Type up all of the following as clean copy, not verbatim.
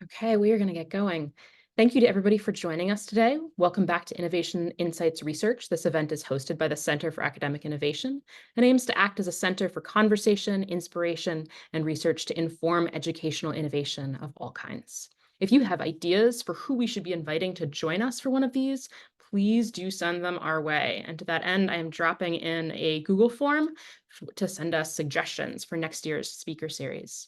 Okay, we are going to get going. Thank you to everybody for joining us today. Welcome back to Innovation Insights Research. This event is hosted by the Center for Academic Innovation and aims to act as a center for conversation, inspiration, and research to inform educational innovation of all kinds. If you have ideas for who we should be inviting to join us for one of these, please do send them our way. And to that end, I am dropping in a Google form to send us suggestions for next year's speaker series.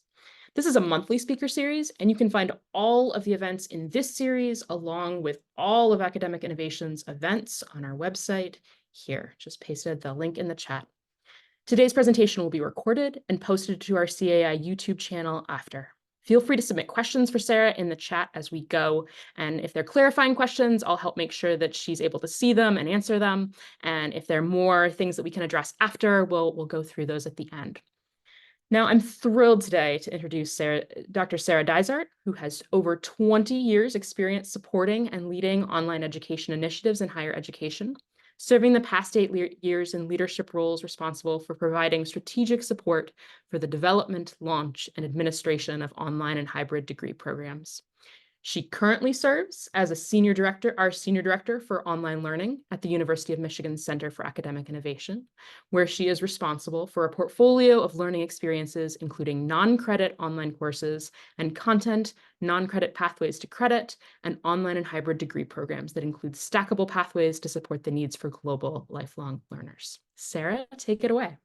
This is a monthly speaker series, and you can find all of the events in this series along with all of Academic Innovation's events on our website here. Just pasted the link in the chat. Today's presentation will be recorded and posted to our CAI YouTube channel after. Feel free to submit questions for Sarah in the chat as we go. And if they're clarifying questions, I'll help make sure that she's able to see them and answer them. And if there are more things that we can address after, we'll go through those at the end. Now, I'm thrilled today to introduce Dr. Sarah Dysart, who has over 20 years experience supporting and leading online education initiatives in higher education, serving the past 8 years in leadership roles responsible for providing strategic support for the development, launch, and administration of online and hybrid degree programs. She currently serves as our senior director for online learning at the University of Michigan Center for Academic Innovation, where she is responsible for a portfolio of learning experiences, including non-credit online courses and content, non-credit pathways to credit, and online and hybrid degree programs that include stackable pathways to support the needs for global lifelong learners. Sarah, take it away.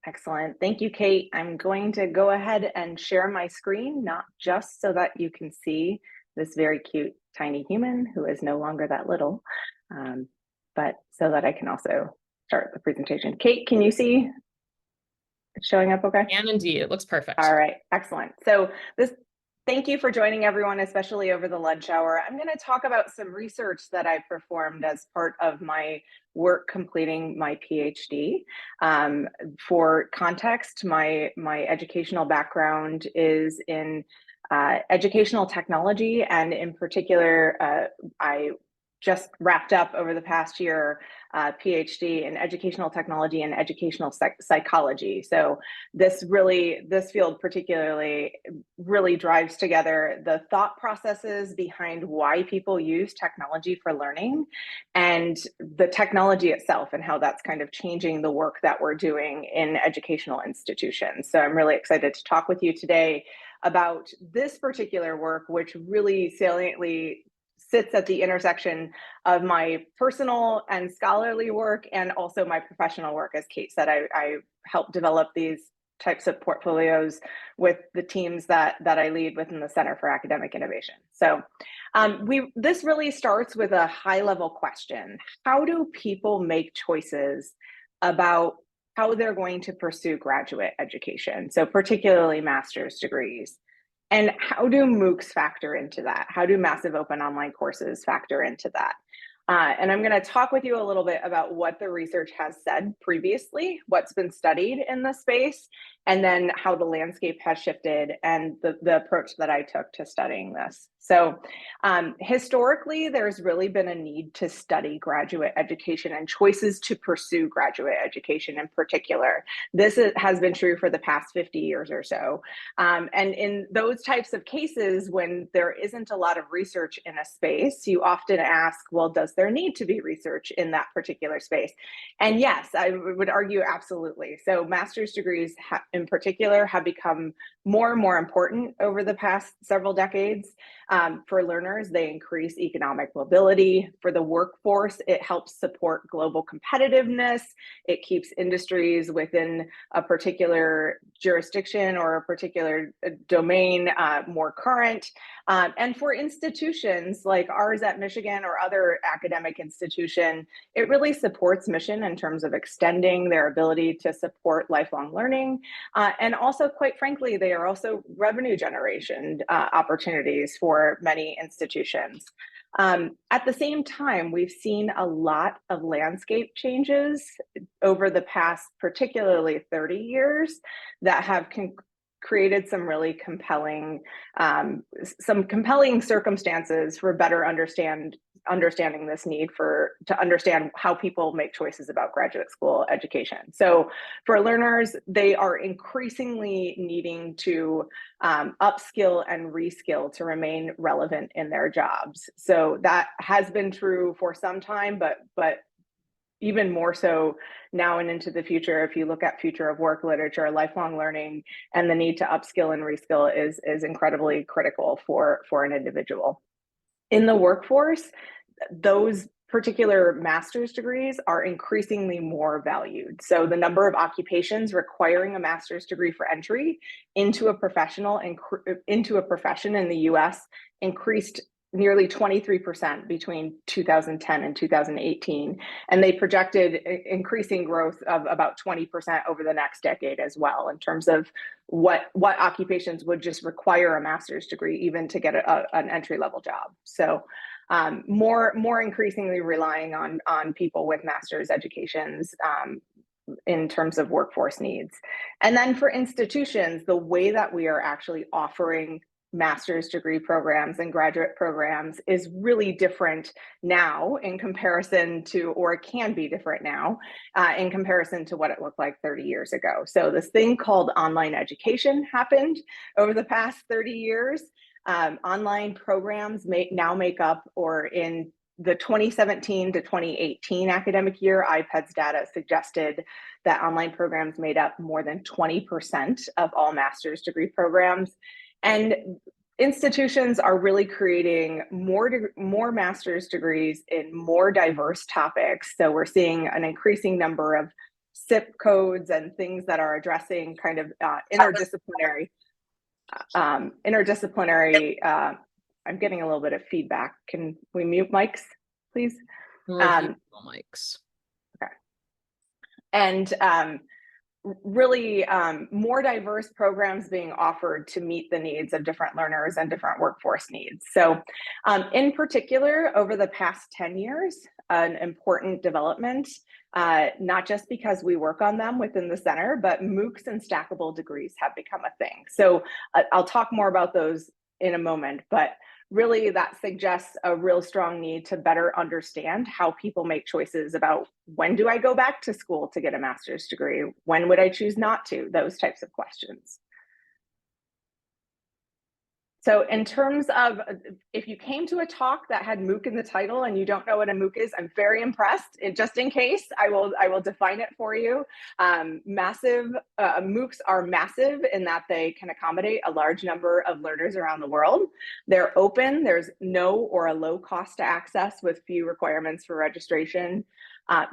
Excellent. Thank you, Kate. I'm going to go ahead and share my screen, not just so that you can see this very cute, tiny human who is no longer that little, but so that I can also start the presentation. Kate, can you see it showing up okay? And indeed, it looks perfect. All right, excellent. So thank you for joining everyone, especially over the lunch hour. I'm going to talk about some research that I performed as part of my work completing my PhD. For context, my educational background is in educational technology, and in particular, I just wrapped up over the past year PhD in educational technology and educational psychology. So this field particularly really drives together the thought processes behind why people use technology for learning and the technology itself and how that's kind of changing the work that we're doing in educational institutions. So I'm really excited to talk with you today about this particular work, which really saliently sits at the intersection of my personal and scholarly work and also my professional work. As Kate said, I help develop these types of portfolios with the teams that I lead within the Center for Academic Innovation. So this really starts with a high-level question. How do people make choices about how they're going to pursue graduate education? So particularly master's degrees. And how do MOOCs factor into that? How do massive open online courses factor into that? And I'm going to talk with you a little bit about what the research has said previously, what's been studied in the space, and then how the landscape has shifted and the approach that I took to studying this. So historically, there's really been a need to study graduate education and choices to pursue graduate education in particular. This has been true for the past 50 years or so. And in those types of cases, when there isn't a lot of research in a space, you often ask, well, does there need to be research in that particular space? And yes, I would argue absolutely. So master's degrees in particular have become more and more important over the past several decades. For learners, they increase economic mobility. For the workforce, it helps support global competitiveness. It keeps industries within a particular jurisdiction or a particular domain more current. And for institutions like ours at Michigan or other academic institution, it really supports mission in terms of extending their ability to support lifelong learning. And also, quite frankly, they are also revenue generation opportunities for many institutions. At the same time, we've seen a lot of landscape changes over the past, particularly 30 years, that have created some really compelling circumstances for better understand understanding this need to understand how people make choices about graduate school education. So for learners, they are increasingly needing to upskill and reskill to remain relevant in their jobs. So that has been true for some time, but even more so now and into the future. If you look at future of work literature, lifelong learning and the need to upskill and reskill is incredibly critical for an individual. In the workforce, those particular master's degrees are increasingly more valued. So the number of occupations requiring a master's degree for entry into a profession in the US increased nearly 23% between 2010 and 2018. And they projected increasing growth of about 20% over the next decade as well, in terms of what occupations would just require a master's degree even to get an entry-level job. So more increasingly relying on people with master's educations in terms of workforce needs. And then for institutions, the way that we are actually offering master's degree programs and graduate programs is really different now in comparison to, or it can be different now in comparison to what it looked like 30 years ago. So this thing called online education happened over the past 30 years. Online programs now make up, or in the 2017 to 2018 academic year, IPED's data suggested that online programs made up more than 20% of all master's degree programs. And institutions are really creating more master's degrees in more diverse topics. So we're seeing an increasing number of SIP codes and things that are addressing kind of interdisciplinary. I'm getting a little bit of feedback. Can we mute mics, please? Mics. Okay. And really more diverse programs being offered to meet the needs of different learners and different workforce needs. So in particular, over the past 10 years, an important development, not just because we work on them within the center, but MOOCs and stackable degrees have become a thing. So I'll talk more about those in a moment, but really that suggests a real strong need to better understand how people make choices about when do I go back to school to get a master's degree? When would I choose not to? Those types of questions. So in terms of, if you came to a talk that had MOOC in the title and you don't know what a MOOC is, I'm very impressed. Just in case, I will define it for you. MOOCs are massive in that they can accommodate a large number of learners around the world. They're open, there's no or a low cost to access with few requirements for registration.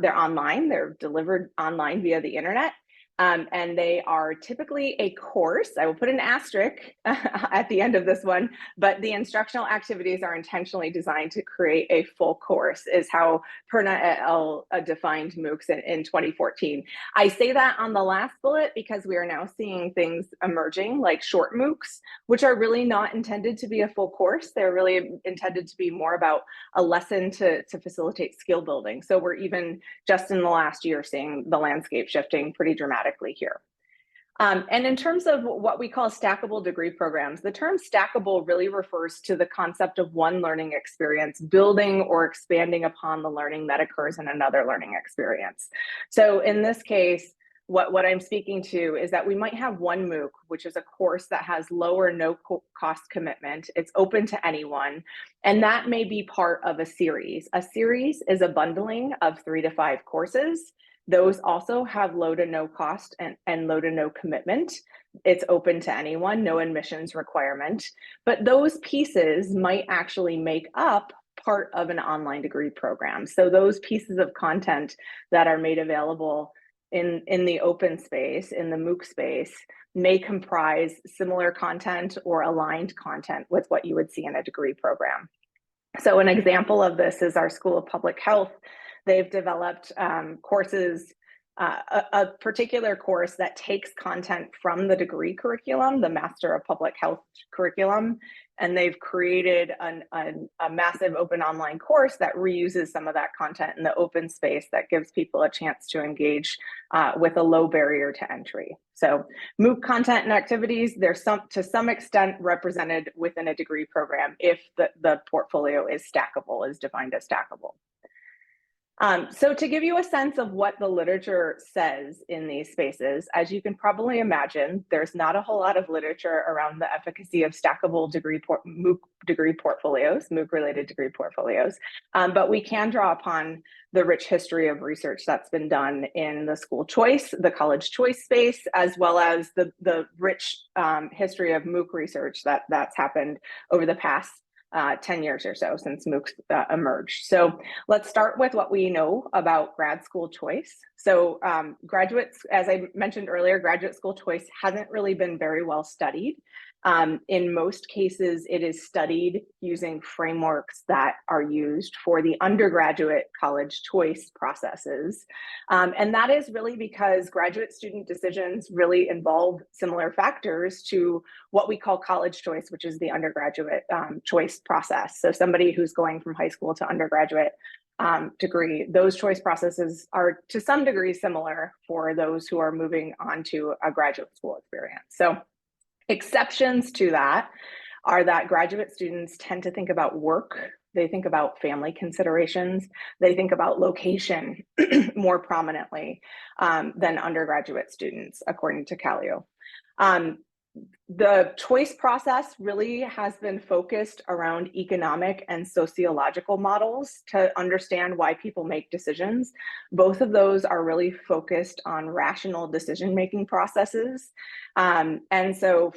They're online, they're delivered online via the internet. And they are typically a course. I will put an asterisk at the end of this one, but the instructional activities are intentionally designed to create a full course, is how Perna et al. Defined MOOCs in 2014. I say that on the last bullet because we are now seeing things emerging like short MOOCs, which are really not intended to be a full course. They're really intended to be more about a lesson to facilitate skill building. So we're even just in the last year seeing the landscape shifting pretty dramatically here. And in terms of what we call stackable degree programs, the term stackable really refers to the concept of one learning experience building or expanding upon the learning that occurs in another learning experience. So in this case, what I'm speaking to is that we might have one MOOC, which is a course that has low or no cost commitment. It's open to anyone, and that may be part of a series. A series is a bundling of 3 to 5 courses. Those also have low to no cost and low to no commitment. It's open to anyone, no admissions requirement. But those pieces might actually make up part of an online degree program. So those pieces of content that are made available in the open space, in the MOOC space, may comprise similar content or aligned content with what you would see in a degree program. So an example of this is our School of Public Health. They've developed courses a particular course that takes content from the degree curriculum, the Master of Public Health curriculum, and they've created a massive open online course that reuses some of that content in the open space that gives people a chance to engage with a low barrier to entry. So MOOC content and activities, they're to some extent represented within a degree program if the portfolio is stackable, is defined as stackable. So to give you a sense of what the literature says in these spaces, as you can probably imagine, there's not a whole lot of literature around the efficacy of stackable MOOC degree portfolios, MOOC-related degree portfolios, but we can draw upon the rich history of research that's been done in the school choice, the college choice space, as well as the rich history of MOOC research that's happened over the past 10 years or so since MOOCs emerged. So let's start with what we know about grad school choice. So graduates, as I mentioned earlier, graduate school choice hasn't really been very well studied. In most cases, it is studied using frameworks that are used for the undergraduate college choice processes. And that is really because graduate student decisions really involve similar factors to what we call college choice, which is the undergraduate choice process. So somebody who's going from high school to undergraduate degree, those choice processes are to some degree similar for those who are moving on to a graduate school experience. So exceptions to that are that graduate students tend to think about work, they think about family considerations, they think about location more prominently than undergraduate students, according to Callio. The choice process really has been focused around economic and sociological models to understand why people make decisions. Both of those are really focused on rational decision-making processes. And so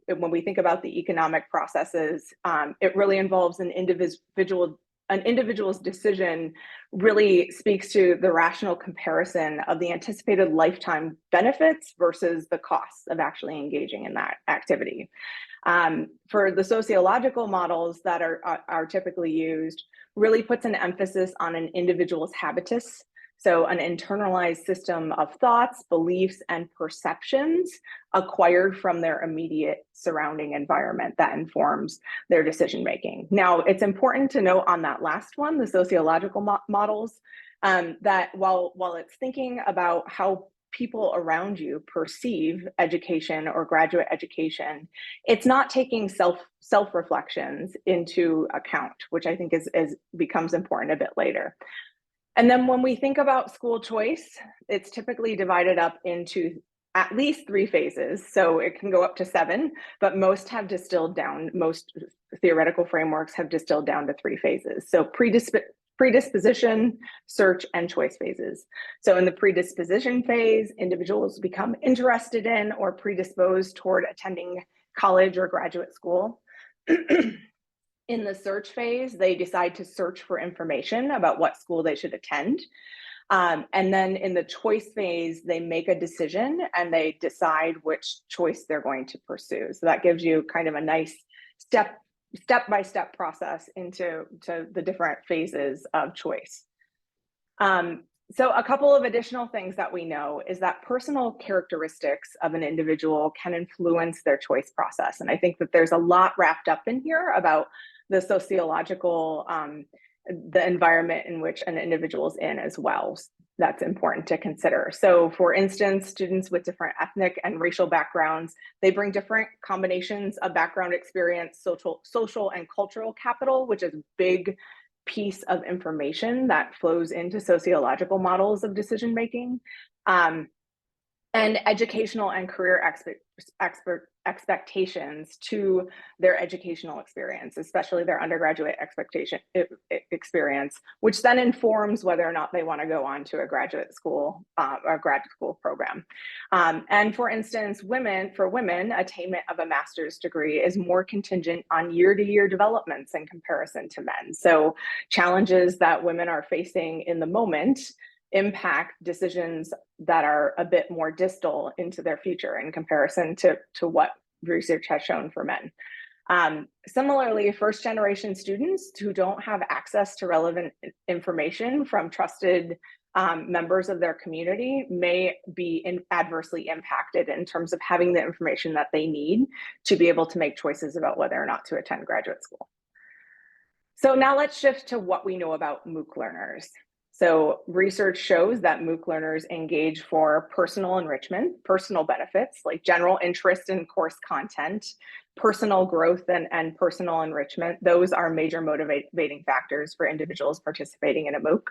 when we think about the economic processes, it really involves an individual's decision really speaks to the rational comparison of the anticipated lifetime benefits versus the costs of actually engaging in that activity. For the sociological models that are typically used, really puts an emphasis on an individual's habitus. So an internalized system of thoughts, beliefs, and perceptions acquired from their immediate surrounding environment that informs their decision-making. Now, it's important to note on that last one, the sociological models, that while it's thinking about how people around you perceive education or graduate education, it's not taking self-reflections into account, which I think becomes important a bit later. And then when we think about school choice, it's typically divided up into at least 3 phases. So it can go up to 7, but most theoretical frameworks have distilled down to 3 phases. So predisposition, search, and choice phases. So in the predisposition phase, individuals become interested in or predisposed toward attending college or graduate school. In the search phase, they decide to search for information about what school they should attend. And then in the choice phase, they make a decision and they decide which choice they're going to pursue. So that gives you kind of a nice step-by-step process into the different phases of choice. So a couple of additional things that we know is that personal characteristics of an individual can influence their choice process. And I think that there's a lot wrapped up in here about the sociological, the environment in which an individual is in as well. That's important to consider. So for instance, students with different ethnic and racial backgrounds, they bring different combinations of background experience, social and cultural capital, which is a big piece of information that flows into sociological models of decision-making, and educational and career expectations to their educational experience, especially their undergraduate experience, which then informs whether or not they want to go on to a graduate school or grad school program. And for instance, for women, attainment of a master's degree is more contingent on year-to-year developments in comparison to men. So challenges that women are facing in the moment impact decisions that are a bit more distal into their future in comparison to what research has shown for men. Similarly, first-generation students who don't have access to relevant information from trusted members of their community may be adversely impacted in terms of having the information that they need to be able to make choices about whether or not to attend graduate school. So now let's shift to what we know about MOOC learners. So research shows that MOOC learners engage for personal enrichment, personal benefits like general interest in course content, personal growth, and personal enrichment. Those are major motivating factors for individuals participating in a MOOC.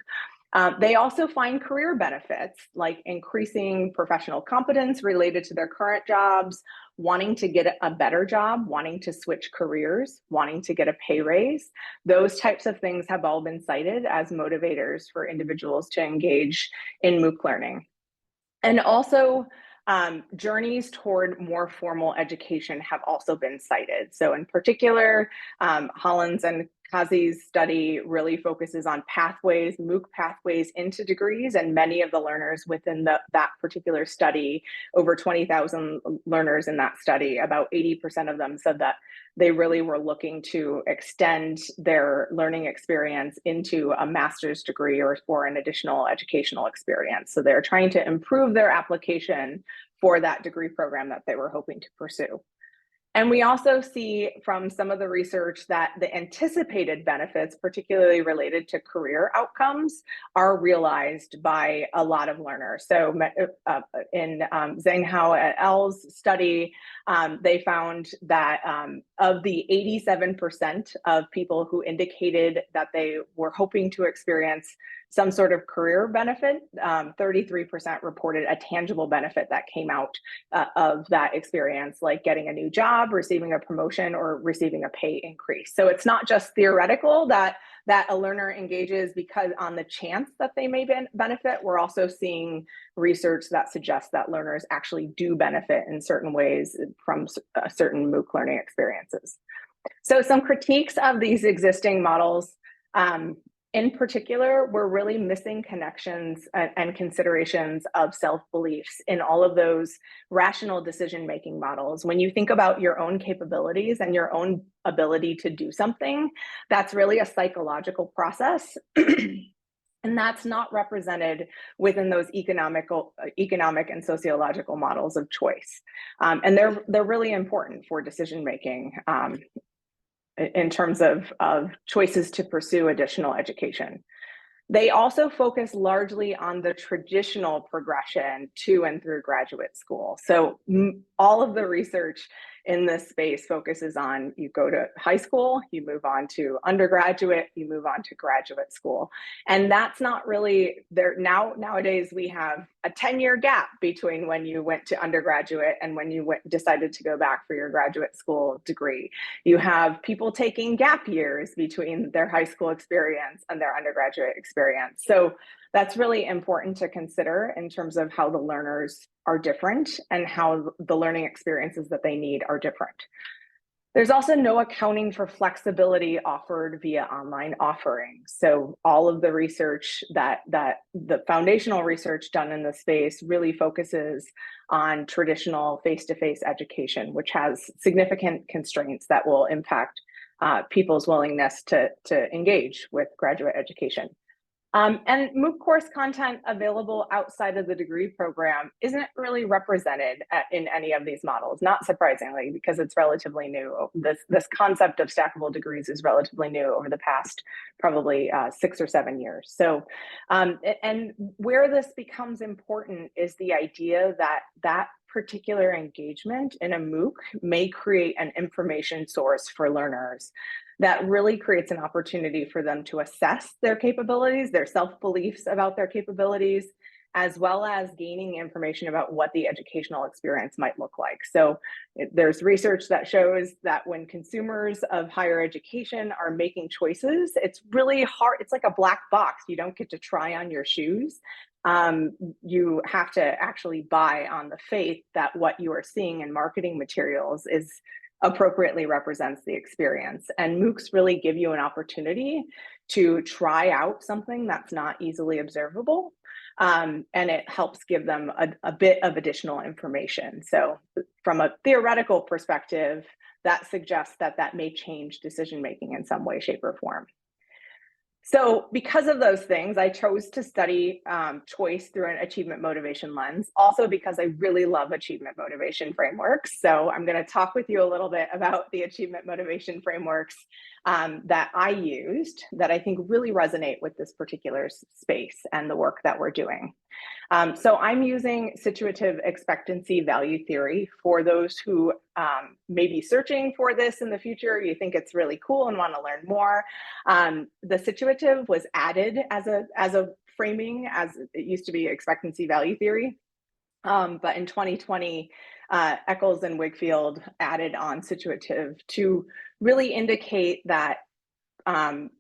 They also find career benefits like increasing professional competence related to their current jobs, wanting to get a better job, wanting to switch careers, wanting to get a pay raise. Those types of things have all been cited as motivators for individuals to engage in MOOC learning. And also, journeys toward more formal education have also been cited. So in particular, Hollins and Kazi's study really focuses on pathways, MOOC pathways into degrees, and many of the learners within that particular study, over 20,000 learners in that study, about 80% of them said that they really were looking to extend their learning experience into a master's degree or an additional educational experience. So they're trying to improve their application for that degree program that they were hoping to pursue. And we also see from some of the research that the anticipated benefits, particularly related to career outcomes, are realized by a lot of learners. So in Zhang Hao et al.'s study, they found that of the 87% of people who indicated that they were hoping to experience some sort of career benefit, 33% reported a tangible benefit that came out of that experience, like getting a new job, receiving a promotion, or receiving a pay increase. So it's not just theoretical that a learner engages because on the chance that they may benefit. We're also seeing research that suggests that learners actually do benefit in certain ways from certain MOOC learning experiences. So some critiques of these existing models, in particular, we're really missing connections and considerations of self-beliefs in all of those rational decision-making models. When you think about your own capabilities and your own ability to do something, that's really a psychological process. And that's not represented within those economic and sociological models of choice. And they're really important for decision-making in terms of choices to pursue additional education. They also focus largely on the traditional progression to and through graduate school. So all of the research in this space focuses on you go to high school, you move on to undergraduate, you move on to graduate school. And that's not really there. Nowadays, we have a 10-year gap between when you went to undergraduate and when you decided to go back for your graduate school degree. You have people taking gap years between their high school experience and their undergraduate experience. So that's really important to consider in terms of how the learners are different and how the learning experiences that they need are different. There's also no accounting for flexibility offered via online offerings. So all of the research that the foundational research done in the space really focuses on traditional face-to-face education, which has significant constraints that will impact people's willingness to engage with graduate education. And MOOC course content available outside of the degree program isn't really represented in any of these models, not surprisingly, because it's relatively new. This concept of stackable degrees is relatively new over the past probably 6 or 7 years. So, and where this becomes important is the idea that particular engagement in a MOOC may create an information source for learners that really creates an opportunity for them to assess their capabilities, their self-beliefs about their capabilities, as well as gaining information about what the educational experience might look like. So there's research that shows that when consumers of higher education are making choices, it's really hard. It's like a black box. You don't get to try on your shoes. You have to actually buy on the faith that what you are seeing in marketing materials is appropriately represents the experience. And MOOCs really give you an opportunity to try out something that's not easily observable. And it helps give them a bit of additional information. So from a theoretical perspective, that suggests that may change decision-making in some way, shape, or form. So because of those things, I chose to study choice through an achievement motivation lens, also because I really love achievement motivation frameworks. So I'm going to talk with you a little bit about the achievement motivation frameworks that I used that I think really resonate with this particular space and the work that we're doing. So I'm using situative expectancy value theory for those who may be searching for this in the future. You think it's really cool and want to learn more. The situative was added as a framing, as it used to be expectancy value theory. But in 2020, Eccles and Wigfield added on situative to really indicate that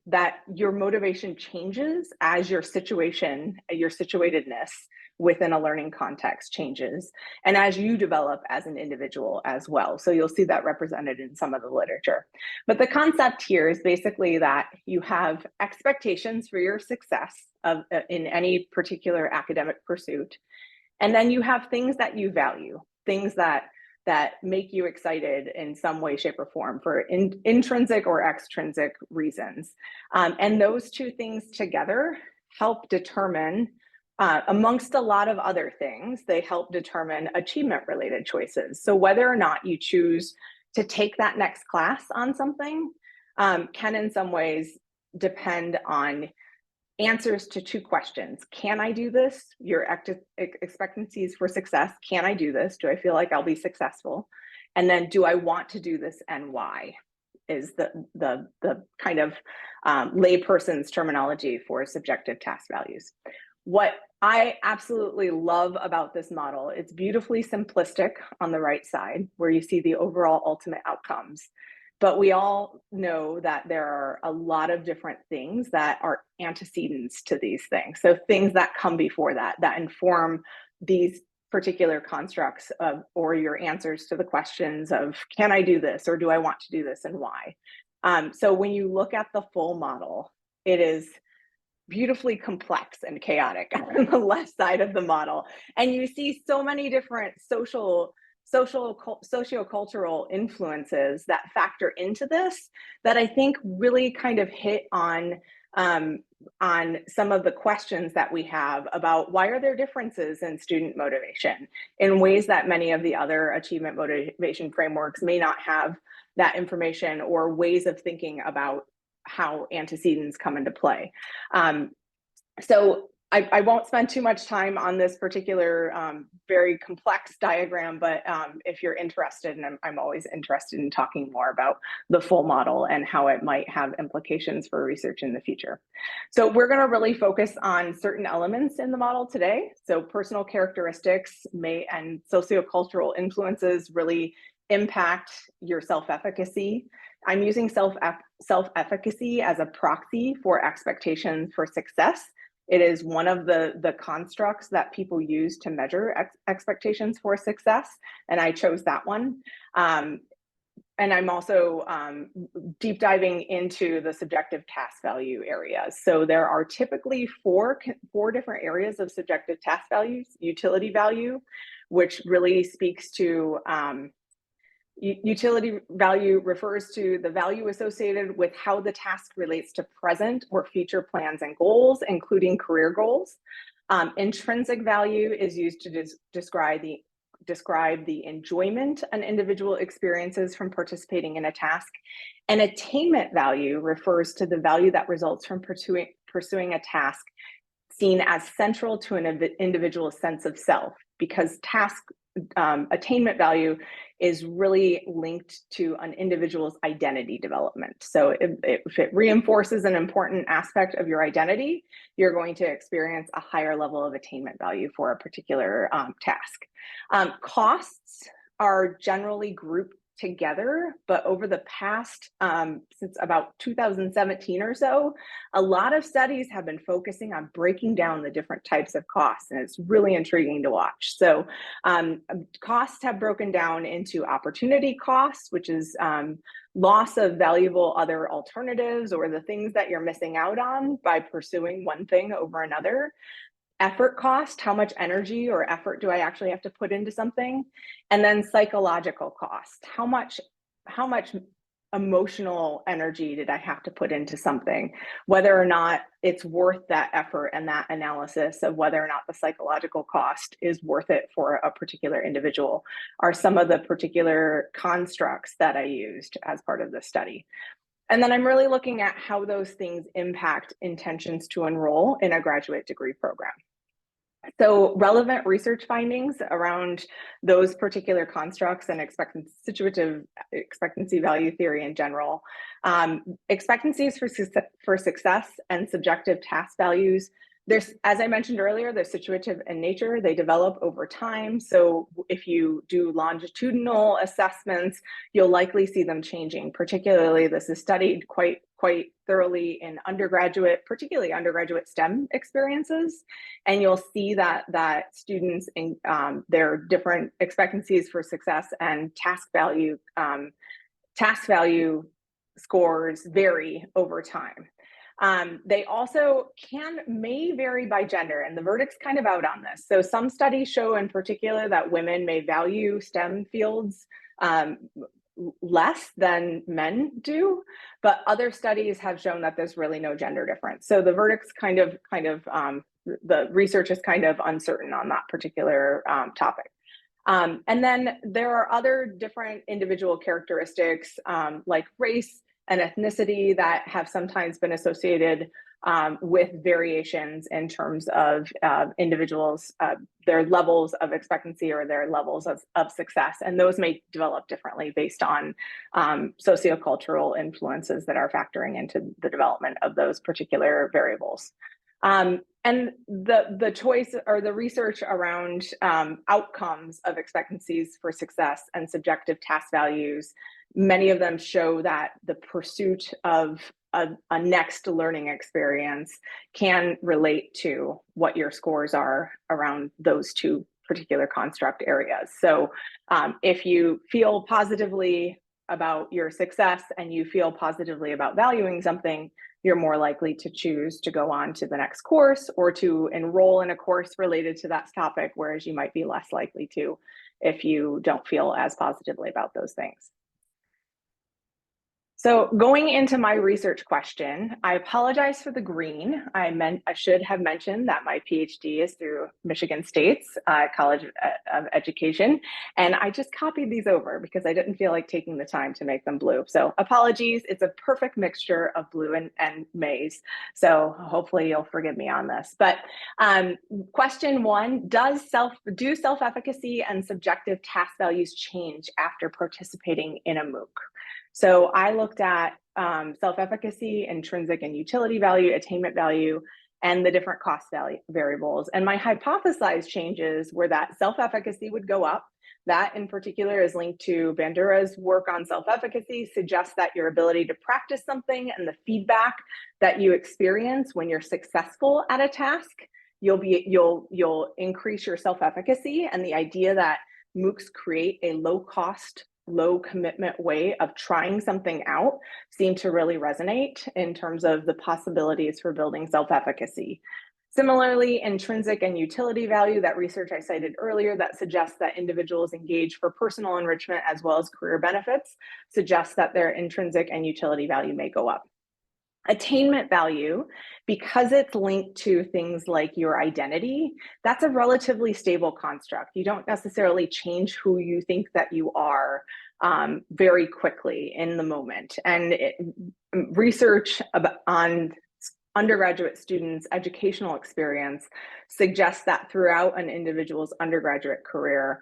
that your motivation changes as your situation, your situatedness within a learning context changes, and as you develop as an individual as well. So you'll see that represented in some of the literature. But the concept here is basically that you have expectations for your success in any particular academic pursuit, and then you have things that you value, things that make you excited in some way, shape, or form for intrinsic or extrinsic reasons. And those two things together help determine, amongst a lot of other things, they help determine achievement-related choices. So whether or not you choose to take that next class on something can in some ways depend on answers to two questions. Can I do this? Your expectancies for success. Can I do this? Do I feel like I'll be successful? And then do I want to do this and why? Is the kind of layperson's terminology for subjective task values. What I absolutely love about this model, it's beautifully simplistic on the right side, where you see the overall ultimate outcomes. But we all know that there are a lot of different things that are antecedents to these things. So things that come before that inform these particular constructs or your answers to the questions of, can I do this, or do I want to do this, and why? So when you look at the full model, it is beautifully complex and chaotic on the left side of the model. And you see so many different sociocultural influences that factor into this that I think really kind of hit on some of the questions that we have about why are there differences in student motivation in ways that many of the other achievement motivation frameworks may not have that information, or ways of thinking about how antecedents come into play. So I won't spend too much time on this particular very complex diagram, but if you're interested, and I'm always interested in talking more about the full model and how it might have implications for research in the future. So we're going to really focus on certain elements in the model today. So personal characteristics and sociocultural influences really impact your self-efficacy. I'm using self-efficacy as a proxy for expectations for success. It is one of the constructs that people use to measure expectations for success, and I chose that one. And I'm also deep diving into the subjective task value areas. So there are typically four different areas of subjective task values. Utility value, which really speaks to utility value refers to the value associated with how the task relates to present or future plans and goals, including career goals. Intrinsic value is used to describe the enjoyment an individual experiences from participating in a task. And attainment value refers to the value that results from pursuing a task seen as central to an individual's sense of self, because attainment value is really linked to an individual's identity development. So if it reinforces an important aspect of your identity, you're going to experience a higher level of attainment value for a particular task. Costs are generally grouped together, but over the past, since about 2017 or so, a lot of studies have been focusing on breaking down the different types of costs, and it's really intriguing to watch. So costs have broken down into opportunity costs, which is loss of valuable other alternatives or the things that you're missing out on by pursuing one thing over another. Effort cost, how much energy or effort do I actually have to put into something? And then psychological cost, how much emotional energy did I have to put into something, whether or not it's worth that effort and that analysis of whether or not the psychological cost is worth it for a particular individual are some of the particular constructs that I used as part of the study. And then I'm really looking at how those things impact intentions to enroll in a graduate degree program. So relevant research findings around those particular constructs and situative expectancy value theory in general, expectancies for success and subjective task values. There's, as I mentioned earlier, they're situative in nature. They develop over time. So if you do longitudinal assessments, you'll likely see them changing. Particularly, this is studied quite thoroughly in undergraduate, particularly undergraduate STEM experiences. And you'll see that students in their different expectancies for success and task value scores vary over time. They also may vary by gender, and the verdict's kind of out on this. So some studies show in particular that women may value STEM fields less than men do, but other studies have shown that there's really no gender difference. So the verdict's the research is kind of uncertain on that particular topic. And then there are other different individual characteristics like race and ethnicity that have sometimes been associated with variations in terms of individuals, their levels of expectancy or their levels of success. And those may develop differently based on sociocultural influences that are factoring into the development of those particular variables. And the choice or the research around outcomes of expectancies for success and subjective task values, many of them show that the pursuit of a next learning experience can relate to what your scores are around those two particular construct areas. So if you feel positively about your success and you feel positively about valuing something, you're more likely to choose to go on to the next course or to enroll in a course related to that topic, whereas you might be less likely to if you don't feel as positively about those things. So going into my research question, I apologize for the green. I should have mentioned that my PhD is through Michigan State's College of Education, and I just copied these over because I didn't feel like taking the time to make them blue. So apologies, it's a perfect mixture of blue and maize. So hopefully you'll forgive me on this. But question one, do self-efficacy and subjective task values change after participating in a MOOC? So I looked at self-efficacy, intrinsic and utility value, attainment value, and the different cost variables. And my hypothesized changes were that self-efficacy would go up. That in particular is linked to Bandura's work on self-efficacy, suggests that your ability to practice something and the feedback that you experience when you're successful at a task, you'll increase your self-efficacy. And the idea that MOOCs create a low-cost, low commitment way of trying something out seem to really resonate in terms of the possibilities for building self-efficacy. Similarly, intrinsic and utility value, that research I cited earlier that suggests that individuals engage for personal enrichment as well as career benefits, suggests that their intrinsic and utility value may go up. Attainment value, because it's linked to things like your identity, that's a relatively stable construct. You don't necessarily change who you think that you are very quickly in the moment. And research on undergraduate students' educational experience suggests that throughout an individual's undergraduate career,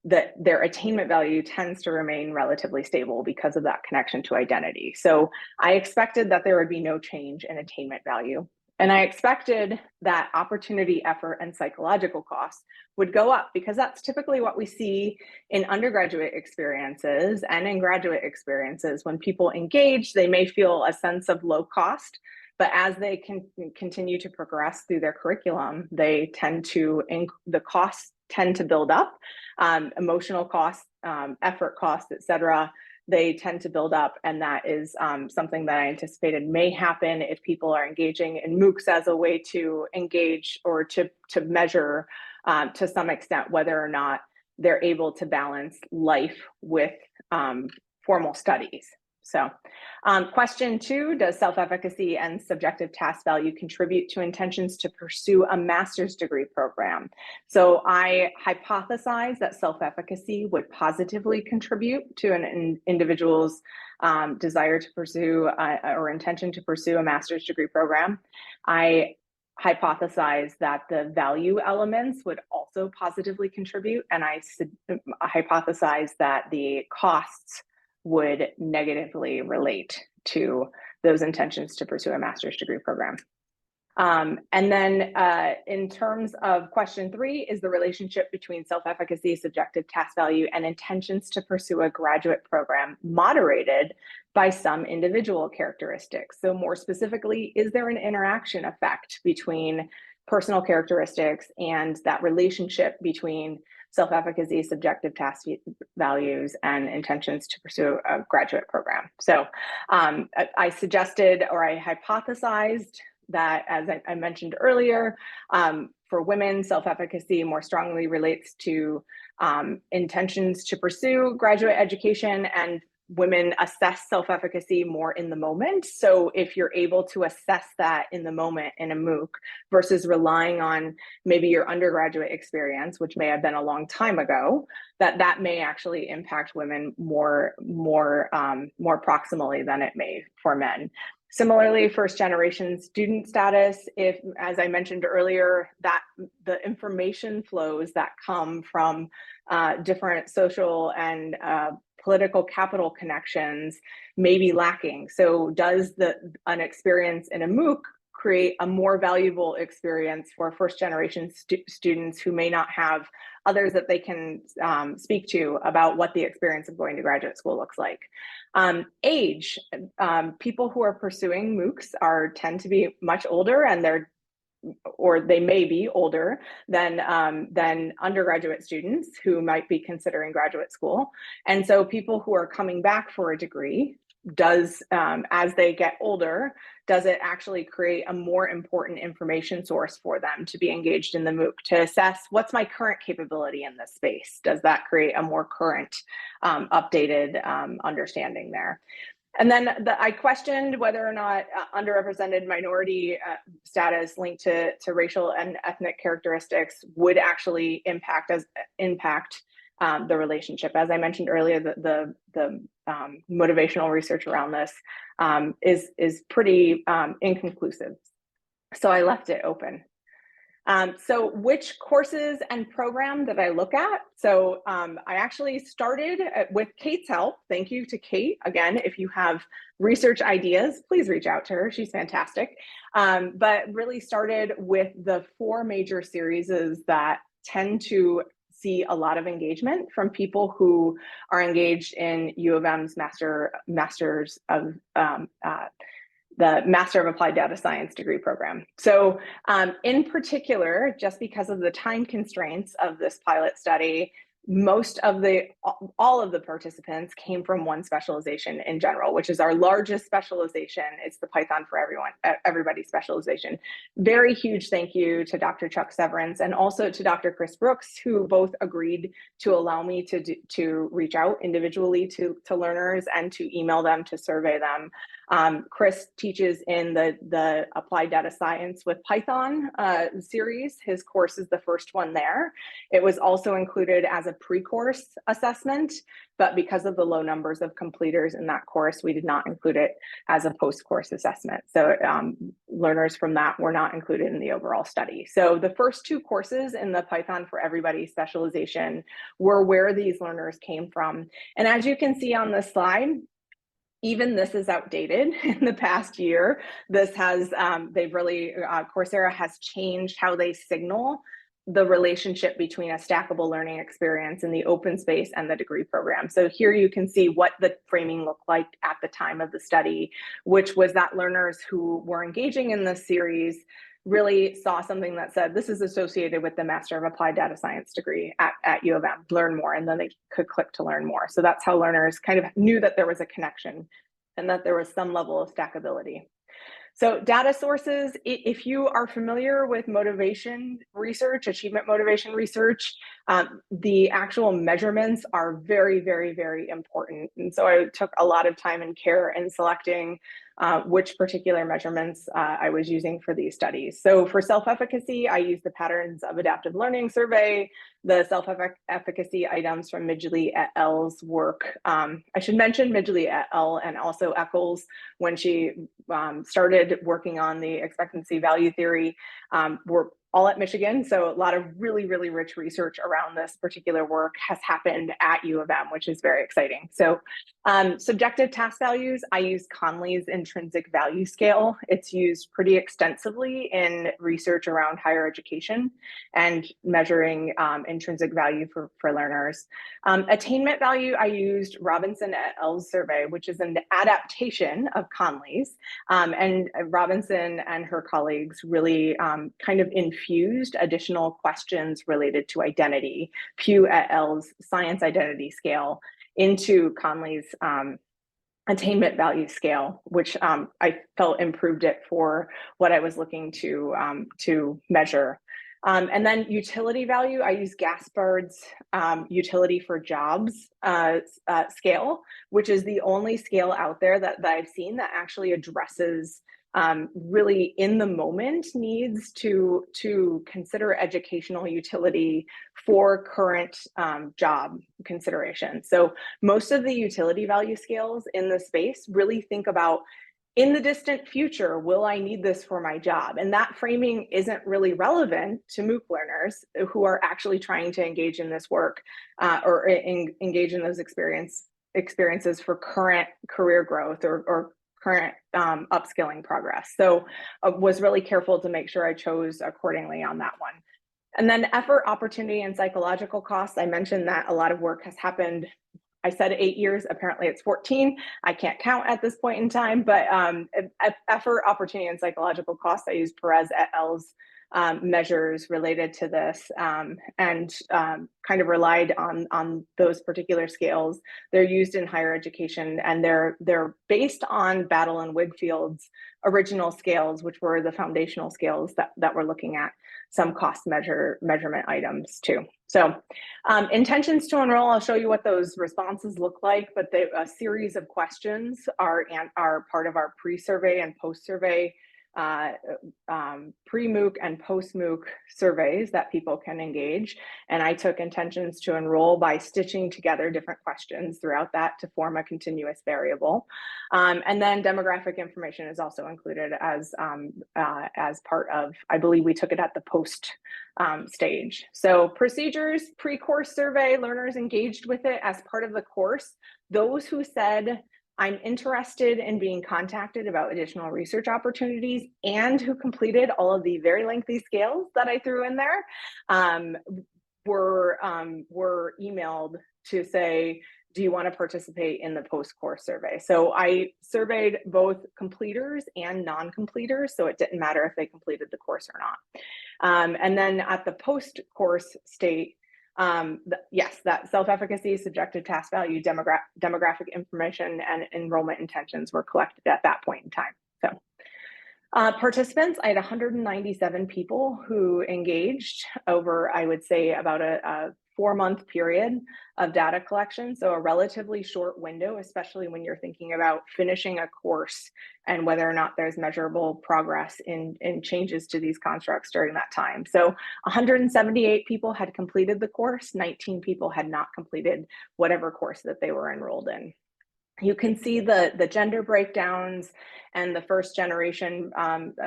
that their attainment value tends to remain relatively stable because of that connection to identity. So I expected that there would be no change in attainment value. And I expected that opportunity, effort, and psychological costs would go up because that's typically what we see in undergraduate experiences and in graduate experiences. When people engage, they may feel a sense of low cost, but as they can continue to progress through their curriculum, the costs tend to build up. Emotional costs, effort costs, et cetera, they tend to build up. And that is something that I anticipated may happen if people are engaging in MOOCs as a way to engage or to measure to some extent whether or not they're able to balance life with formal studies. So question 2, does self-efficacy and subjective task value contribute to intentions to pursue a master's degree program? So I hypothesize that self-efficacy would positively contribute to an individual's desire to pursue or intention to pursue a master's degree program. I hypothesize that the value elements would also positively contribute, and I hypothesize that the costs would negatively relate to those intentions to pursue a master's degree program. And then in terms of question 3, is the relationship between self-efficacy, subjective task value, and intentions to pursue a graduate program moderated by some individual characteristics? So more specifically, is there an interaction effect between personal characteristics and that relationship between self-efficacy, subjective task values, and intentions to pursue a graduate program? So I suggested, or I hypothesized, that, as I mentioned earlier, for women, self-efficacy more strongly relates to intentions to pursue graduate education, and women assess self-efficacy more in the moment. So if you're able to assess that in the moment in a MOOC versus relying on maybe your undergraduate experience, which may have been a long time ago, that may actually impact women more proximally than it may for men. Similarly, first generation student status, if, as I mentioned earlier, that the information flows that come from different social and political capital connections may be lacking. So does an experience in a MOOC create a more valuable experience for first generation students who may not have others that they can speak to about what the experience of going to graduate school looks like? Age, people who are pursuing MOOCs tend to be much older, and they may be older than undergraduate students who might be considering graduate school. And so people who are coming back for a degree, as they get older, does it actually create a more important information source for them to be engaged in the MOOC to assess what's my current capability in this space? Does that create a more current, updated understanding there? And then I questioned whether or not underrepresented minority status linked to racial and ethnic characteristics would actually impact the relationship. As I mentioned earlier, the motivational research around this is pretty inconclusive. So I left it open. So which courses and program did I look at? So I actually started with Kate's help. Thank you to Kate. Again, if you have research ideas, please reach out to her. She's fantastic. But really started with the 4 major series that tend to see a lot of engagement from people who are engaged in U of M's Masters of the Master of Applied Data Science degree program. So in particular, just because of the time constraints of this pilot study, all of the participants came from one specialization in general, which is our largest specialization. It's the Python for everybody specialization. Very huge thank you to Dr. Chuck Severance and also to Dr. Chris Brooks, who both agreed to allow me to reach out individually to learners and to email them, to survey them. Chris teaches in the Applied Data Science with Python series. His course is the first one there. It was also included as a pre-course assessment, but because of the low numbers of completers in that course, we did not include it as a post-course assessment. So learners from that were not included in the overall study. So the first 2 courses in the Python for Everybody specialization were where these learners came from. And as you can see on this slide, even this is outdated in the past year. This has, Coursera has changed how they signal the relationship between a stackable learning experience in the open space and the degree program. So here you can see what the framing looked like at the time of the study, which was that learners who were engaging in this series really saw something that said, this is associated with the Master of Applied Data Science degree at U of M, learn more, and then they could click to learn more. So that's how learners kind of knew that there was a connection and that there was some level of stackability. So data sources, if you are familiar with motivation research, achievement motivation research, The actual measurements are very, very, very important. And so I took a lot of time and care in selecting which particular measurements I was using for these studies. So for self-efficacy, I used the Patterns of Adaptive Learning survey, the self-efficacy items from Midgley et al.'s work. I should mention Midgley et al. And also Eccles, when she started working on the expectancy value theory, were all at Michigan. So a lot of really, really rich research around this particular work has happened at U of M, which is very exciting. So subjective task values, I use Conley's intrinsic value scale. It's used pretty extensively in research around higher education and measuring intrinsic value for learners. Attainment value, I used Robinson et al.'s survey, which is an adaptation of Conley's. And Robinson and her colleagues really kind of infused additional questions related to identity, Pugh et al.'s science identity scale, into Conley's attainment value scale, which I felt improved it for what I was looking to measure. And then utility value, I use Gaspard's utility for jobs scale, which is the only scale out there that I've seen that actually addresses really in the moment needs to consider educational utility for current job consideration. So most of the utility value scales in the space really think about, in the distant future, will I need this for my job? And that framing isn't really relevant to MOOC learners who are actually trying to engage in this work or engage in those experiences for current career growth or current upskilling progress. So I was really careful to make sure I chose accordingly on that one. And then effort, opportunity, and psychological costs. I mentioned that a lot of work has happened. I said 8 years, apparently it's 14. I can't count at this point in time, but effort, opportunity, and psychological costs, I use Perez et al.'s measures related to this and kind of relied on those particular scales. They're used in higher education, and they're based on Battle and Wigfield's original scales, which were the foundational scales that we're looking at some cost measurement items too. So intentions to enroll, I'll show you what those responses look like, but a series of questions are part of our pre-survey and post-survey pre-MOOC and post-MOOC surveys that people can engage. And I took intentions to enroll by stitching together different questions throughout that to form a continuous variable. And then demographic information is also included as part of, I believe we took it at the post stage. So procedures, pre-course survey, learners engaged with it as part of the course. Those who said, I'm interested in being contacted about additional research opportunities and who completed all of the very lengthy scales that I threw in there were emailed to say, do you want to participate in the post-course survey? So I surveyed both completers and non-completers, so it didn't matter if they completed the course or not. And then at the post-course state, yes, that self-efficacy, subjective task value, demographic information, and enrollment intentions were collected at that point in time. So participants, I had 197 people who engaged over, I would say, about a 4-month period of data collection. So a relatively short window, especially when you're thinking about finishing a course and whether or not there's measurable progress in changes to these constructs during that time. So 178 people had completed the course, 19 people had not completed whatever course that they were enrolled in. You can see the gender breakdowns and the first generation.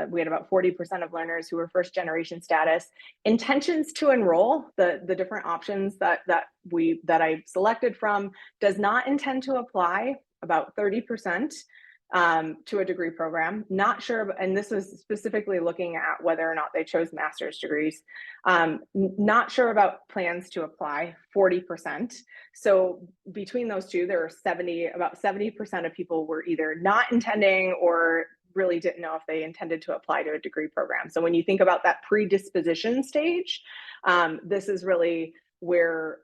We had about 40% of learners who were first generation status. Intentions to enroll, the different options that I selected from, does not intend to apply, about 30%. To a degree program. Not sure, and this was specifically looking at whether or not they chose master's degrees. Not sure about plans to apply, 40%. So between those two, there are about 70% of people were either not intending or really didn't know if they intended to apply to a degree program. So when you think about that predisposition stage, this is really where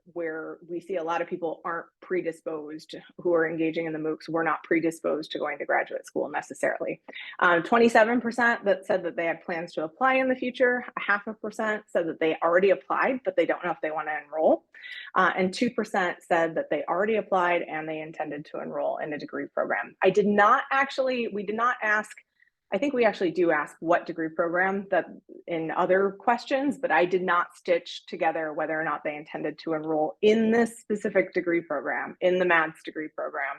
we see a lot of people aren't predisposed who are engaging in the MOOCs. We're not predisposed to going to graduate school necessarily. 27% that said that they had plans to apply in the future. 0.5% said that they already applied, but they don't know if they want to enroll. And 2% said that they already applied and they intended to enroll in a degree program. We did not ask, I think we actually do ask what degree program that in other questions, but I did not stitch together whether or not they intended to enroll in this specific degree program, in the MADS degree program,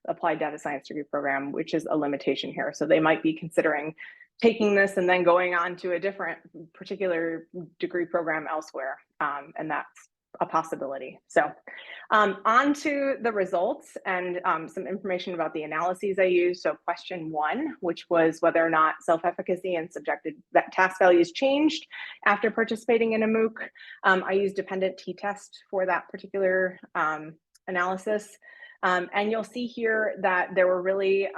applied data science degree program, which is a limitation here. So they might be considering taking this and then going on to a different particular degree program elsewhere. And that's a possibility. So on to the results and some information about the analyses I used. So question 1, which was whether or not self-efficacy and subjective task values changed after participating in a MOOC. I used dependent t-test for that particular analysis. And you'll see here that there were really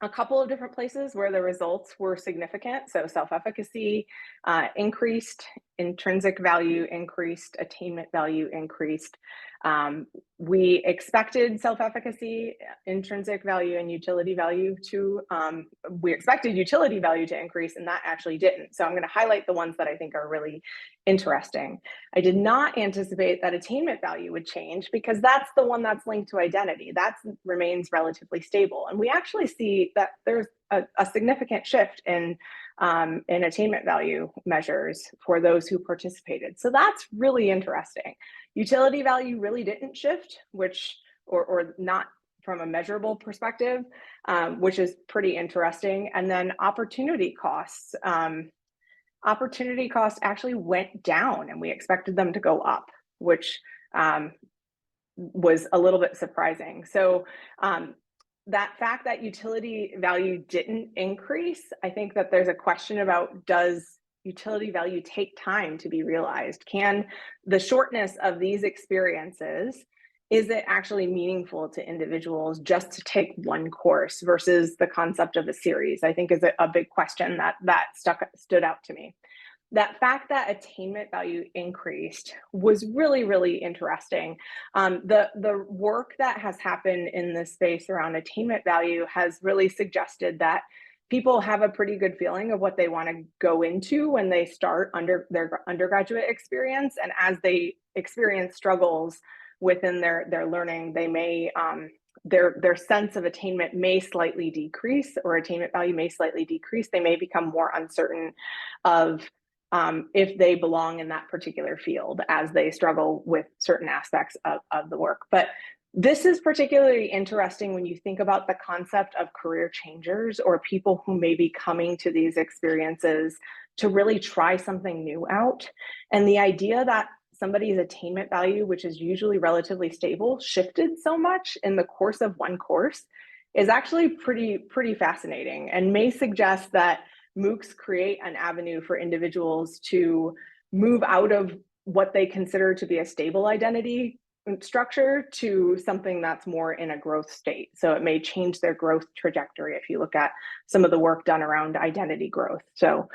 a couple of different places where the results were significant. So self-efficacy increased, intrinsic value increased, attainment value increased. We expected self-efficacy, intrinsic value, and utility value to, we expected utility value to increase, and that actually didn't. So I'm going to highlight the ones that I think are really interesting. I did not anticipate that attainment value would change because that's the one that's linked to identity. That remains relatively stable. And we actually see that there's a significant shift in attainment value measures for those who participated. So that's really interesting. Utility value really didn't shift, or not from a measurable perspective, which is pretty interesting. And then opportunity costs. Opportunity costs actually went down, and we expected them to go up, which was a little bit surprising. So that fact that utility value didn't increase, I think that there's a question about, does utility value take time to be realized? Can the shortness of these experiences, is it actually meaningful to individuals just to take one course versus the concept of a series? I think is a big question that stood out to me. That fact that attainment value increased was really, really interesting. The work that has happened in this space around attainment value has really suggested that people have a pretty good feeling of what they want to go into when they start their undergraduate experience. And as they experience struggles within their learning, they may, their sense of attainment may slightly decrease, or attainment value may slightly decrease. They may become more uncertain of if they belong in that particular field as they struggle with certain aspects of the work. But this is particularly interesting when you think about the concept of career changers, or people who may be coming to these experiences to really try something new out. And the idea that somebody's attainment value, which is usually relatively stable, shifted so much in the course of one course is actually pretty fascinating, and may suggest that MOOCs create an avenue for individuals to move out of what they consider to be a stable identity structure to something that's more in a growth state. So it may change their growth trajectory if you look at some of the work done around identity growth. So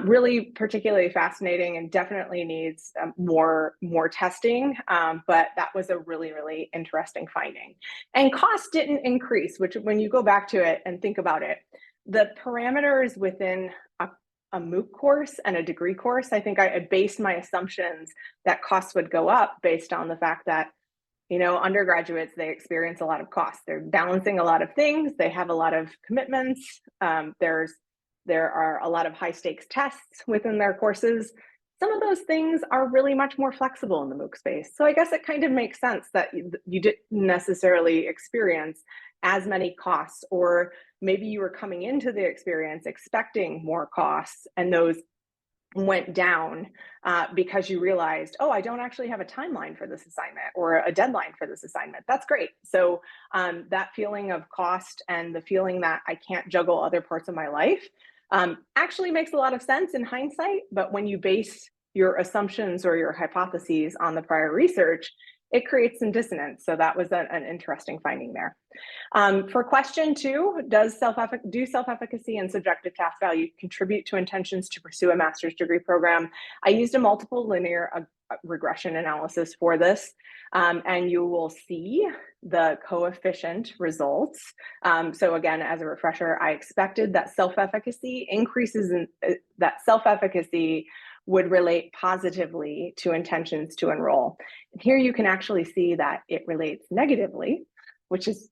really particularly fascinating, and definitely needs more testing, but that was a really, really interesting finding. And cost didn't increase, which when you go back to it and think about it, the parameters within a MOOC course and a degree course, I think I based my assumptions that costs would go up based on the fact that, you know, undergraduates, they experience a lot of costs. They're balancing a lot of things. They have a lot of commitments. There are a lot of high stakes tests within their courses. Some of those things are really much more flexible in the MOOC space. So I guess it kind of makes sense that you didn't necessarily experience as many costs, or maybe you were coming into the experience expecting more costs, and those went down because you realized, oh, I don't actually have a timeline for this assignment or a deadline for this assignment. That's great. So that feeling of cost and the feeling that I can't juggle other parts of my life actually makes a lot of sense in hindsight. But when you base your assumptions or your hypotheses on the prior research, it creates some dissonance. So that was an interesting finding there. For question 2, do self-efficacy and subjective task value contribute to intentions to pursue a master's degree program? I used a multiple linear regression analysis for this, and you will see the coefficient results. So again, as a refresher, I expected that self-efficacy increases in that self-efficacy would relate positively to intentions to enroll. And here you can actually see that it relates negatively, which is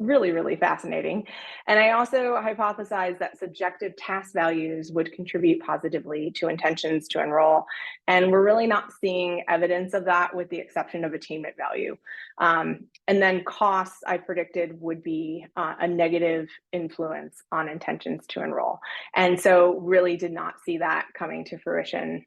really, really fascinating. And I also hypothesized that subjective task values would contribute positively to intentions to enroll. And we're really not seeing evidence of that with the exception of attainment value. And then costs, I predicted, would be a negative influence on intentions to enroll. And so really did not see that coming to fruition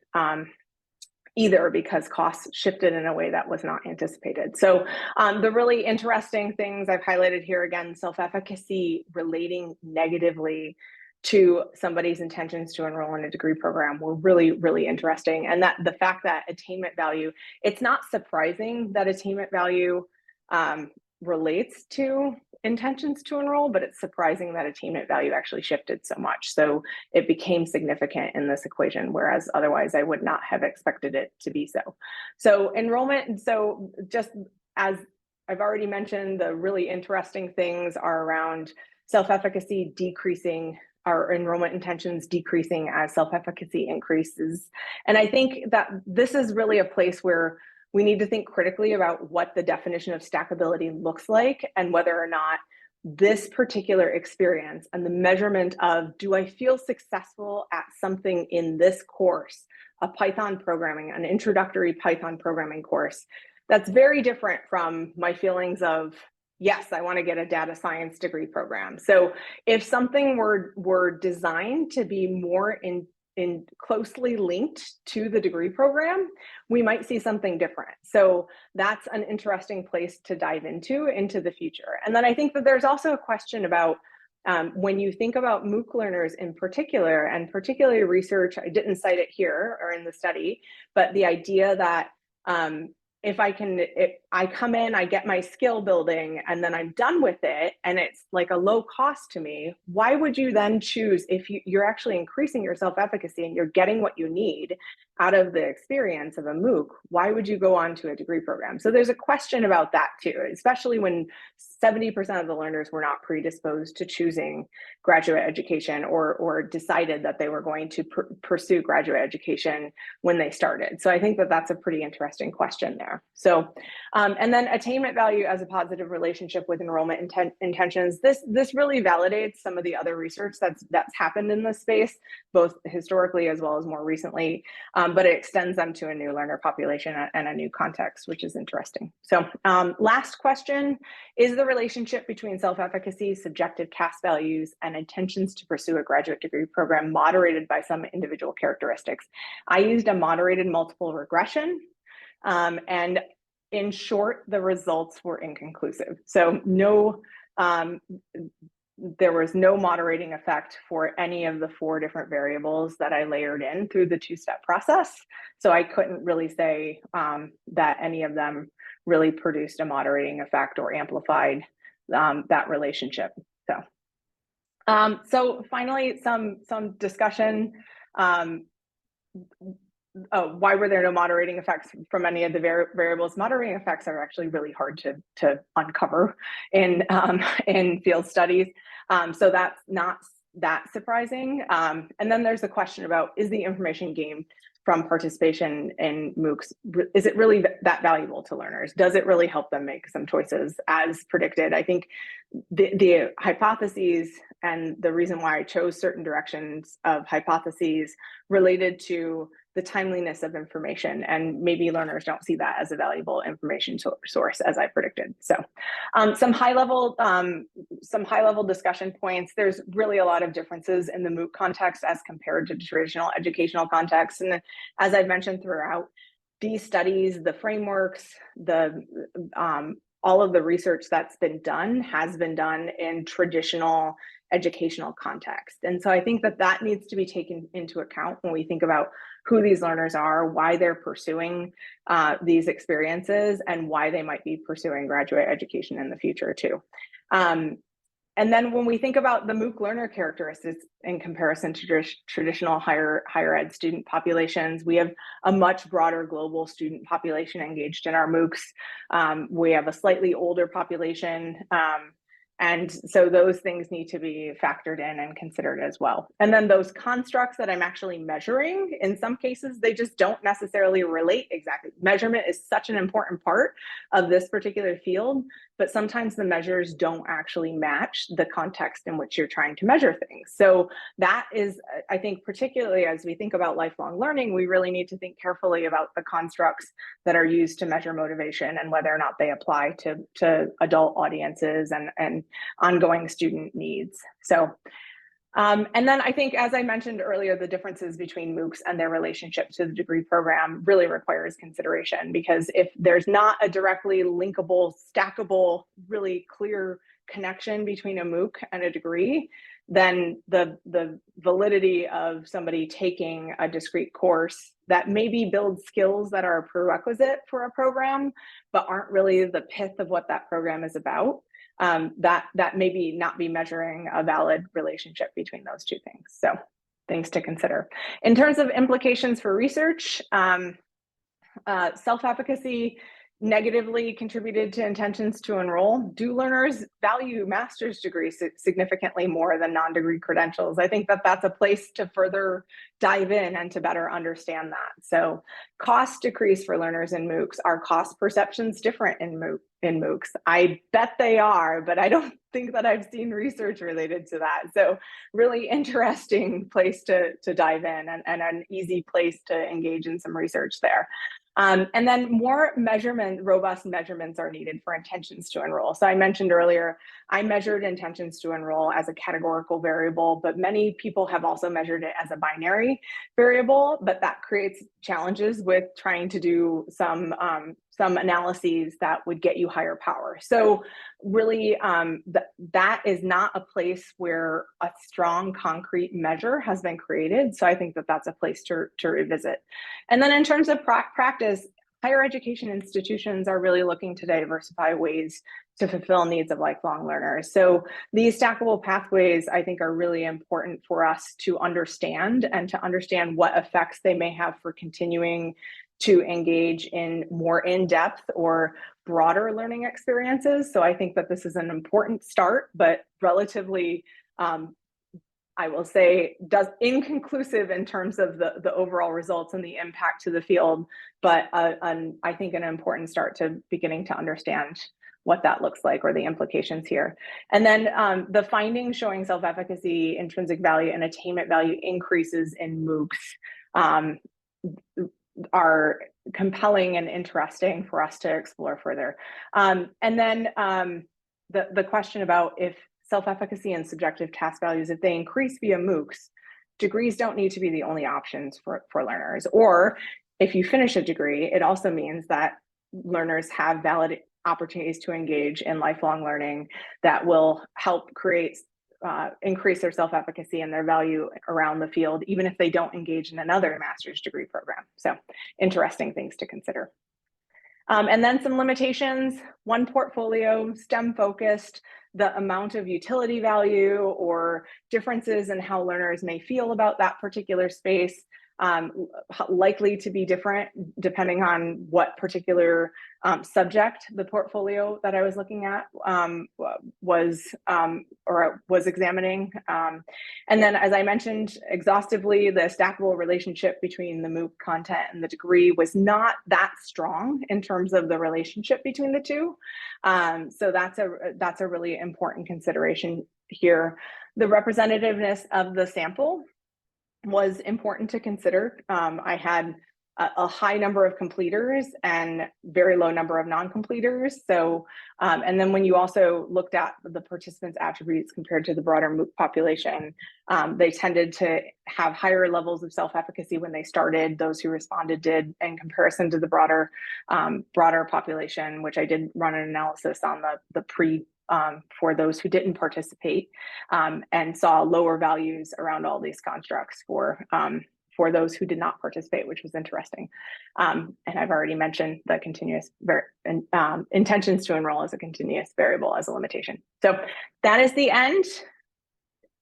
either, because costs shifted in a way that was not anticipated. So the really interesting things I've highlighted here, again, self-efficacy relating negatively to somebody's intentions to enroll in a degree program were really, really interesting. And that the fact that attainment value, it's not surprising that attainment value relates to intentions to enroll, but it's surprising that attainment value actually shifted so much. So it became significant in this equation, whereas otherwise I would not have expected it to be so. So enrollment, so just as I've already mentioned, the really interesting things are around self-efficacy decreasing, our enrollment intentions decreasing as self-efficacy increases. And I think that this is really a place where we need to think critically about what the definition of stackability looks like and whether or not this particular experience and the measurement of, do I feel successful at something in this course, a Python programming, an introductory Python programming course, that's very different from my feelings of, yes, I want to get a data science degree program. So if something were designed to be more in closely linked to the degree program, we might see something different. So that's an interesting place to dive into the future. And then I think that there's also a question about when you think about MOOC learners in particular, and particularly research, I didn't cite it here or in the study, but the idea that if I come in, I get my skill building, and then I'm done with it, and it's like a low cost to me, why would you then choose, if you're actually increasing your self-efficacy and you're getting what you need out of the experience of a MOOC, why would you go on to a degree program? So there's a question about that too, especially when 70% of the learners were not predisposed to choosing graduate education or decided that they were going to pursue graduate education when they started. So I think that that's a pretty interesting question there. So, and then attainment value as a positive relationship with enrollment intentions. This really validates some of the other research that's happened in this space, both historically as well as more recently, but it extends them to a new learner population and a new context, which is interesting. So last question, is the relationship between self-efficacy, subjective task values, and intentions to pursue a graduate degree program moderated by some individual characteristics? I used a moderated multiple regression. And in short, the results were inconclusive. So there was no moderating effect for any of the 4 different variables that I layered in through the 2-step process. So I couldn't really say that any of them really produced a moderating effect or amplified that relationship. So finally, some discussion. Why were there no moderating effects from any of the variables? Moderating effects are actually really hard to uncover in field studies. So that's not that surprising. And then there's a question about, is the information gained from participation in MOOCs, is it really that valuable to learners? Does it really help them make some choices as predicted? I think the hypotheses and the reason why I chose certain directions of hypotheses related to the timeliness of information, and maybe learners don't see that as a valuable information source as I predicted. So some high level discussion points. There's really a lot of differences in the MOOC context as compared to traditional educational contexts. And as I've mentioned throughout, these studies, the frameworks, all of the research that's been done has been done in traditional educational context. And so I think that that needs to be taken into account when we think about who these learners are, why they're pursuing these experiences, and why they might be pursuing graduate education in the future too. And then when we think about the MOOC learner characteristics in comparison to traditional higher ed student populations, we have a much broader global student population engaged in our MOOCs. We have a slightly older population, and so those things need to be factored in and considered as well. And then those constructs that I'm actually measuring, in some cases, they just don't necessarily relate exactly. Measurement is such an important part of this particular field, but sometimes the measures don't actually match the context in which you're trying to measure things. So that is, I think, particularly as we think about lifelong learning, we really need to think carefully about the constructs that are used to measure motivation and whether or not they apply to adult audiences and ongoing student needs. So, and then I think, as I mentioned earlier, the differences between MOOCs and their relationship to the degree program really requires consideration, because if there's not a directly linkable, stackable, really clear connection between a MOOC and a degree, then the validity of somebody taking a discrete course that maybe builds skills that are a prerequisite for a program, but aren't really the pith of what that program is about, that maybe not be measuring a valid relationship between those two things. So things to consider. In terms of implications for research, self-efficacy negatively contributed to intentions to enroll. Do learners value master's degrees significantly more than non-degree credentials? I think that that's a place to further dive in and to better understand that. So cost decrease for learners in MOOCs. Are cost perceptions different in MOOCs? I bet they are, but I don't think that I've seen research related to that. So really interesting place to dive in, and an easy place to engage in some research there. And then more robust measurements are needed for intentions to enroll. So I mentioned earlier, I measured intentions to enroll as a categorical variable, but many people have also measured it as a binary variable, but that creates challenges with trying to do some analyses that would get you higher power. So really, that is not a place where a strong concrete measure has been created. So I think that that's a place to revisit. And then in terms of practice, higher education institutions are really looking to diversify ways to fulfill needs of lifelong learners. So these stackable pathways, I think, are really important for us to understand, and to understand what effects they may have for continuing to engage in more in-depth or broader learning experiences. So I think that this is an important start, but relatively, I will say, inconclusive in terms of the overall results and the impact to the field, but I think an important start to beginning to understand what that looks like, or the implications here. And then the findings showing self-efficacy, intrinsic value, and attainment value increases in MOOCs are compelling and interesting for us to explore further. And then the question about if self-efficacy and subjective task values, if they increase via MOOCs, degrees don't need to be the only options for learners. Or if you finish a degree, it also means that learners have valid opportunities to engage in lifelong learning that will help create increase their self-efficacy and their value around the field, even if they don't engage in another master's degree program. So interesting things to consider. And then some limitations: one portfolio, STEM focused, the amount of utility value or differences in how learners may feel about that particular space, likely to be different depending on what particular subject the portfolio that I was looking at was examining. And then, as I mentioned exhaustively, the stackable relationship between the MOOC content and the degree was not that strong in terms of the relationship between the two. So that's a really important consideration here. The representativeness of the sample was important to consider. I had a high number of completers and very low number of non-completers. So, and then when you also looked at the participants' attributes compared to the broader MOOC population, they tended to have higher levels of self-efficacy when they started. Those who responded did, in comparison to the broader population, which I did run an analysis on the for those who didn't participate, and saw lower values around all these constructs for those who did not participate, which was interesting. And I've already mentioned the continuous intentions to enroll as a continuous variable as a limitation. So that is the end.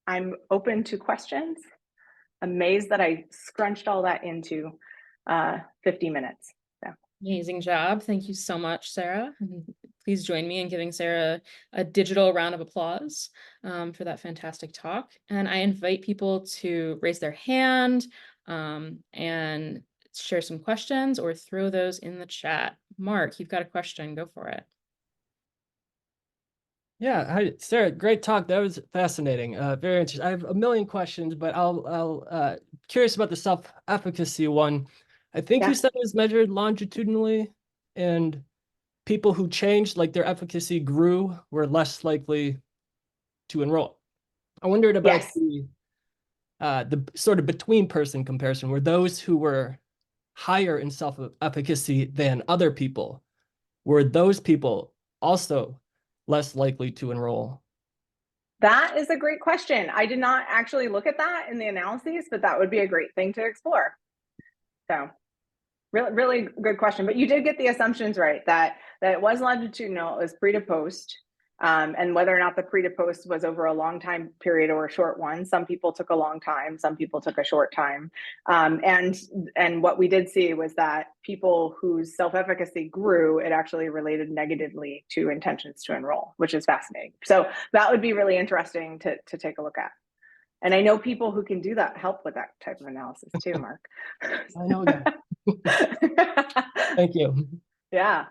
I'm open to questions. Amazed that I scrunched all that into 50 minutes. So. Amazing job. Thank you so much, Sarah. And please join me in giving Sarah a digital round of applause for that fantastic talk. And I invite people to raise their hand and share some questions or throw those in the chat. Mark, you've got a question. Go for it. Yeah, hi, Sarah, great talk. That was fascinating. Very interesting. I have a million questions, but I'll curious about the self-efficacy one. I think you said it was measured longitudinally, and people who changed, like their efficacy grew, were less likely to enroll. I wondered about the sort of between person comparison, where those who were higher in self-efficacy than other people, were those people also less likely to enroll? That is a great question. I did not actually look at that in the analyses, but that would be a great thing to explore. So really, really good question. But you did get the assumptions right, that it was longitudinal, it was pre to post, and whether or not the pre to post was over a long time period or a short one. Some people took a long time, some people took a short time. And what we did see was that people whose self-efficacy grew, it actually related negatively to intentions to enroll, which is fascinating. So that would be really interesting to take a look at. And I know people who can do that, help with that type of analysis too, Mark. I know that. Thank you. Yeah.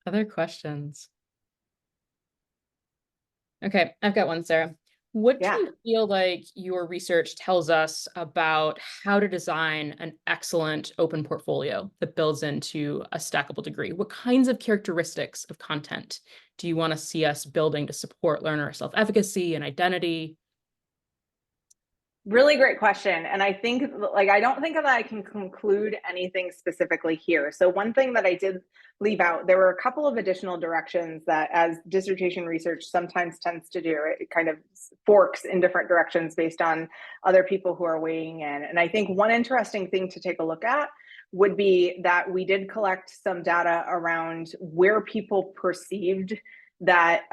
Other questions? Okay, I've got one, Sarah. What do you feel like your research tells us about how to design an excellent open portfolio that builds into a stackable degree? What kinds of characteristics of content do you want to see us building to support learner self-efficacy and identity? Really great question. And I think, like, I don't think that I can conclude anything specifically here. So one thing that I did leave out, there were a couple of additional directions that, as dissertation research sometimes tends to do, it kind of forks in different directions based on other people who are weighing in. And I think one interesting thing to take a look at would be that we did collect some data around where people perceived that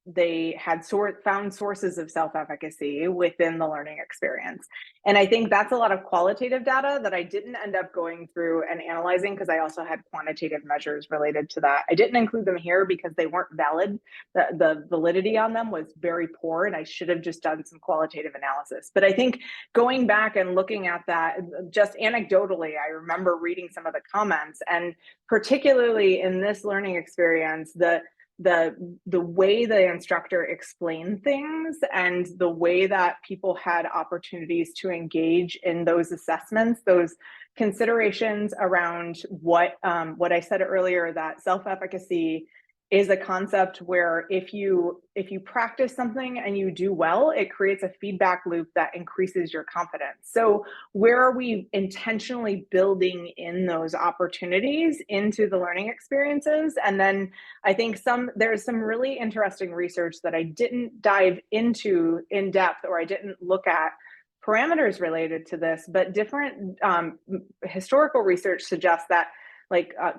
they had found sources of self-efficacy within the learning experience. And I think that's a lot of qualitative data that I didn't end up going through and analyzing, because I also had quantitative measures related to that. I didn't include them here because they weren't valid. The validity on them was very poor, and I should have just done some qualitative analysis. But I think going back and looking at that, just anecdotally, I remember reading some of the comments, and particularly in this learning experience, the way the instructor explained things and the way that people had opportunities to engage in those assessments, those considerations around what I said earlier, that self-efficacy is a concept where if you practice something and you do well, it creates a feedback loop that increases your confidence. So where are we intentionally building in those opportunities into the learning experiences? And then I think there's some really interesting research that I didn't dive into in depth, or I didn't look at parameters related to this, but different historical research suggests that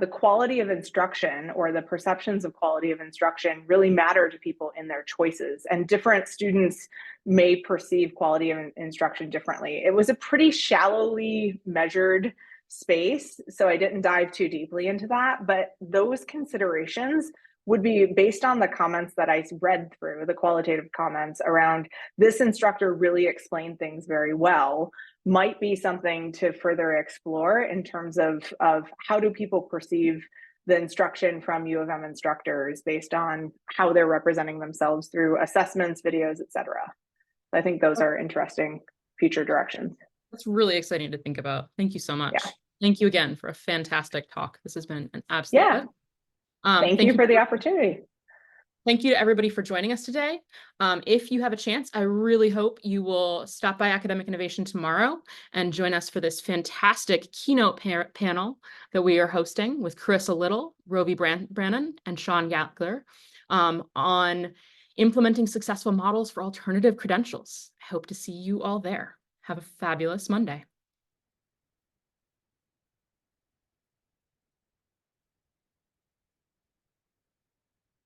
the quality of instruction, or the perceptions of quality of instruction, really matter to people in their choices, and different students may perceive quality of instruction differently. It was a pretty shallowly measured space, so I didn't dive too deeply into that, but those considerations would be based on the comments that I read through, the qualitative comments around this instructor really explained things very well, might be something to further explore in terms of how do people perceive the instruction from U of M instructors based on how they're representing themselves through assessments, videos, etc. I think those are interesting future directions. That's really exciting to think about. Thank you so much. Yeah. Thank you again for a fantastic talk. This has been an absolute pleasure. Thank you for the opportunity. Thank you to everybody for joining us today. If you have a chance, I really hope you will stop by Academic Innovation tomorrow and join us for this fantastic keynote panel that we are hosting with Carissa Little, Rovi Brannon, and Sean Gatler on implementing successful models for alternative credentials. I hope to see you all there. Have a fabulous Monday.